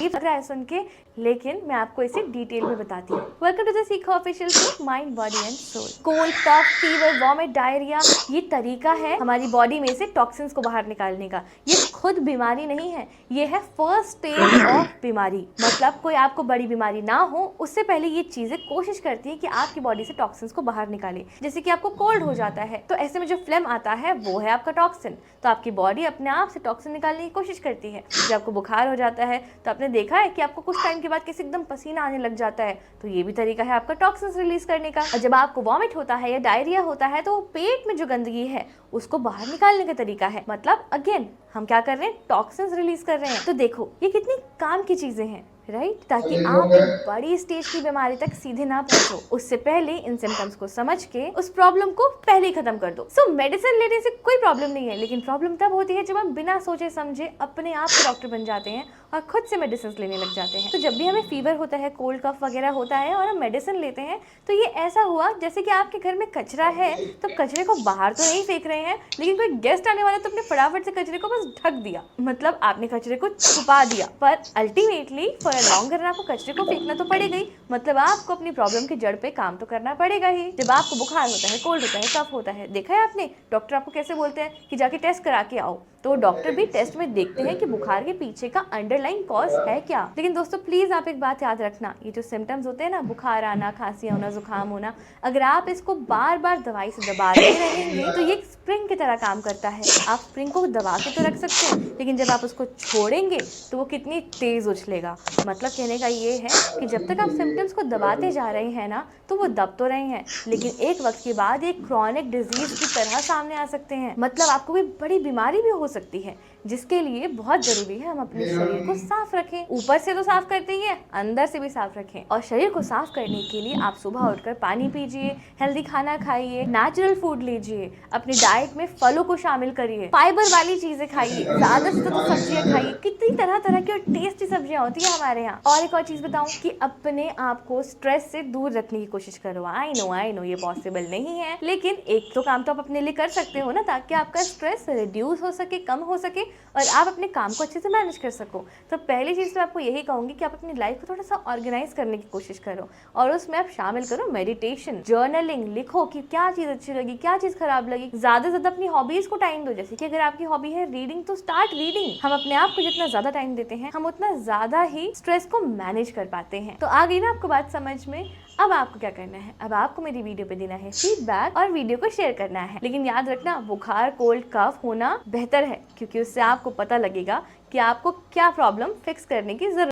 ये लग रहा है सुन के, लेकिन मैं आपको इसे डिटेल में बताती हूँ। Welcome to the Seekho official show, mind body and soul. Cold, cough, fever, vomit, diarrhoea, ये तरीका है हमारी बॉडी में से टॉक्सिन्स को बाहर निकालने का। ये खुद बीमारी नहीं है, ये है फर्स्ट स्टेज ऑफ बीमारी। मतलब कोई आपको बड़ी बीमारी ना हो उससे पहले ये चीजें कोशिश करती है कि आपकी बॉडी से टॉक्सिन्स को बाहर निकाले। जैसे कि आपको कोल्ड हो जाता है तो ऐसे में जो फ्लेम आता है वो है आपका टॉक्सिन, तो आपकी बॉडी अपने आप से टॉक्सिन निकालने की कोशिश करती है। जब आपको बुखार हो जाता है तो आपने देखा है कि आपको कुछ टाइम के बाद कैसे एकदम पसीना आने लग जाता है, तो ये भी तरीका है आपका टॉक्सिन्स रिलीज करने का। और जब आपको वॉमिट होता है या डायरिया होता है तो पेट में जो गंदगी है उसको बाहर निकालने का तरीका है। मतलब अगेन हम क्या कर रहे हैं, टॉक्सिन्स रिलीज कर रहे हैं। तो देखो ये कितनी काम की चीजें हैं, राइट? ताकि आप एक बड़ी स्टेज की बीमारी तक सीधे ना पहुंचो, उससे पहले इन सिम्टम्स को समझ के उस प्रॉब्लम को पहले ही खत्म कर दो। सो मेडिसिन लेने से कोई प्रॉब्लम नहीं है, लेकिन प्रॉब्लम तब होती है जब हम बिना सोचे समझे अपने आप के डॉक्टर बन जाते हैं और खुद से मेडिसिन लेने लग जाते हैं। तो जब भी हमें फीवर होता है, कोल्ड कफ वगैरह होता है और हम मेडिसिन लेते हैं, तो ये ऐसा हुआ जैसे कि आपके घर में कचरा है तो कचरे को बाहर तो नहीं फेंक रहे हैं, लेकिन कोई गेस्ट आने वाला तो अपने फटाफट से कचरे को बस ढक दिया, मतलब आपने कचरे को छुपा दिया। पर अल्टीमेटली फॉर लॉन्गर आपको कचरे को फेंकना तो पड़ेगा ही, मतलब आपको अपनी प्रॉब्लम की जड़ पे काम तो करना पड़ेगा ही। जब आपको बुखार होता है, कोल्ड होता है, कफ होता है, देखा है आपने डॉक्टर आपको कैसे बोलते हैं कि जाके टेस्ट करा के आओ, तो डॉक्टर भी टेस्ट में देखते हैं कि बुखार के पीछे का अंडरलाइन कॉज है क्या। लेकिन दोस्तों प्लीज आप एक बात याद रखना, ये जो सिम्टम्स होते हैं ना, बुखार आना, खांसी होना, जुकाम होना, अगर आप इसको बार बार दवाई से दबाते रहेंगे तो ये स्प्रिंग की तरह काम करता है। आप स्प्रिंग को दबा के तो रख सकते हैं, लेकिन जब आप उसको छोड़ेंगे तो वो कितनी तेज उछलेगा। मतलब कहने का ये है कि जब तक आप सिम्टम्स को दबाते जा रहे हैं ना, तो वो दब तो रहे हैं, लेकिन एक वक्त के बाद एक क्रॉनिक डिजीज की तरह सामने आ सकते हैं। मतलब आपको कोई बड़ी बीमारी भी हो सकती है, जिसके लिए बहुत जरूरी है हम अपने शरीर को साफ रखें। ऊपर से तो साफ करते ही हैं, अंदर से भी साफ रखें। और शरीर को साफ करने के लिए आप सुबह उठकर पानी पीजिए, हेल्दी खाना खाइए, नेचुरल फूड लीजिए, अपनी डाइट में फलों को शामिल करिए, फाइबर वाली चीजें खाइए, ज्यादा से ज्यादा सब्जियां खाइए। कितनी तरह तरह की और टेस्टी सब्जियां होती है हमारे यहाँ। और एक और चीज बताऊं कि अपने आप को स्ट्रेस से दूर रखने की कोशिश करो। आई नो ये पॉसिबल नहीं है, लेकिन एक तो काम तो आप अपने लिए कर सकते हो ना, ताकि आपका स्ट्रेस रिड्यूस हो सके, कम हो सके और आप अपने काम को अच्छे से मैनेज कर सको। तो पहली चीज तो आपको यही कहूंगी कि आप अपनी लाइफ को थोड़ा सा ऑर्गेनाइज करने की कोशिश करो, और उसमें आप शामिल करो मेडिटेशन, जर्नलिंग। लिखो कि क्या चीज अच्छी लगी, क्या चीज खराब लगी। ज्यादा से ज्यादा अपनी हॉबीज को टाइम दो। जैसे कि अगर आपकी हॉबी है रीडिंग, तो स्टार्ट रीडिंग। हम अपने आप को जितना ज्यादा टाइम देते हैं, हम उतना ज्यादा ही स्ट्रेस को मैनेज कर पाते हैं। तो आ गई ना आपको बात समझ में? अब आपको क्या करना है, अब आपको मेरी वीडियो पे देना है फीडबैक और वीडियो को शेयर करना है। लेकिन याद रखना, बुखार, कोल्ड, कफ होना बेहतर है, क्योंकि उससे आपको पता लगेगा कि आपको क्या प्रॉब्लम फिक्स करने की जरूरत